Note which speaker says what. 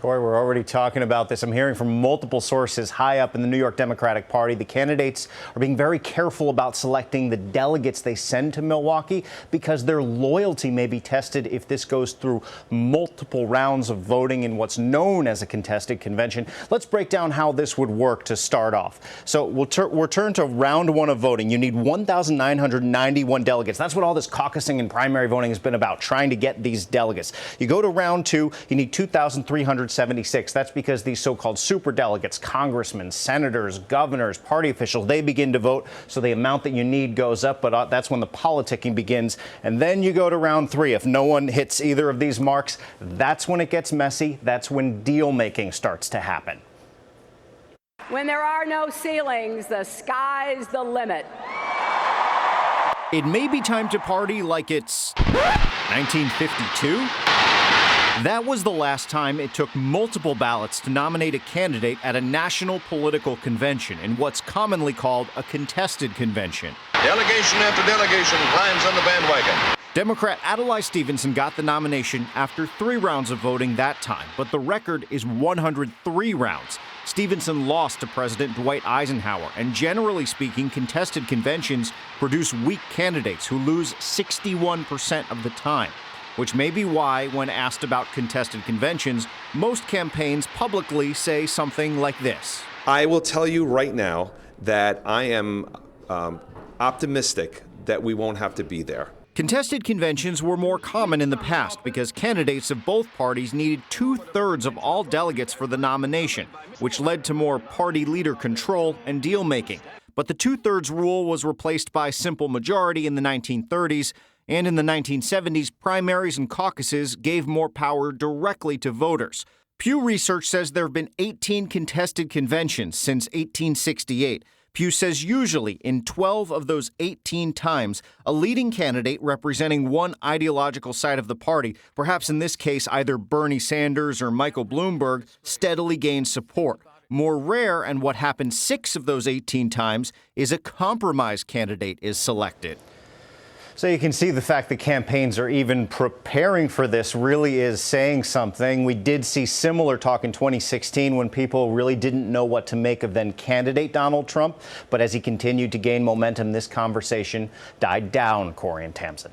Speaker 1: Boy, we're already talking about this. I'm hearing from multiple sources high up in the New York Democratic Party. The candidates are being very careful about selecting the delegates they send to Milwaukee because their loyalty may be tested if this goes through multiple rounds of voting in what's known as a contested convention. Let's break down how this would work to start off. So we'll turn to round one of voting. You need 1,991 delegates. That's what all this caucusing and primary voting has been about, trying to get these delegates. You go to round two, you need 2,376. That's because these so-called superdelegates, congressmen, senators, governors, party officials, they begin to vote. So the amount that you need goes up, but that's when the politicking begins. And then you go to round three. If no one hits either of these marks, that's when it gets messy. That's when deal making starts to happen.
Speaker 2: When there are no ceilings, the sky's the limit.
Speaker 1: It may be time to party like it's 1952. That was the last time it took multiple ballots to nominate a candidate at a national political convention in what's commonly called a contested convention.
Speaker 3: Delegation after delegation climbs on the bandwagon.
Speaker 1: Democrat Adlai Stevenson got the nomination after 3 rounds of voting that time, but the record is 103 rounds. Stevenson lost to President Dwight Eisenhower, and generally speaking, contested conventions produce weak candidates who lose 61% of the time. Which may be why, when asked about contested conventions, most campaigns publicly say something like this.
Speaker 4: I will tell you right now that I am optimistic that we won't have to be there.
Speaker 1: Contested conventions were more common in the past because candidates of both parties needed 2/3 of all delegates for the nomination, which led to more party leader control and deal-making. But the 2/3 rule was replaced by simple majority in the 1930s, and in the 1970s, primaries and caucuses gave more power directly to voters. Pew Research says there have been 18 contested conventions since 1868. Pew says usually in 12 of those 18 times, a leading candidate representing one ideological side of the party, perhaps in this case either Bernie Sanders or Michael Bloomberg, steadily gains support. More rare, and what happened 6 of those 18 times, is a compromise candidate is selected. So you can see the fact that campaigns are even preparing for this really is saying something. We did see similar talk in 2016 when people really didn't know what to make of then candidate Donald Trump. But as he continued to gain momentum, this conversation died down. Corey and Tamsin.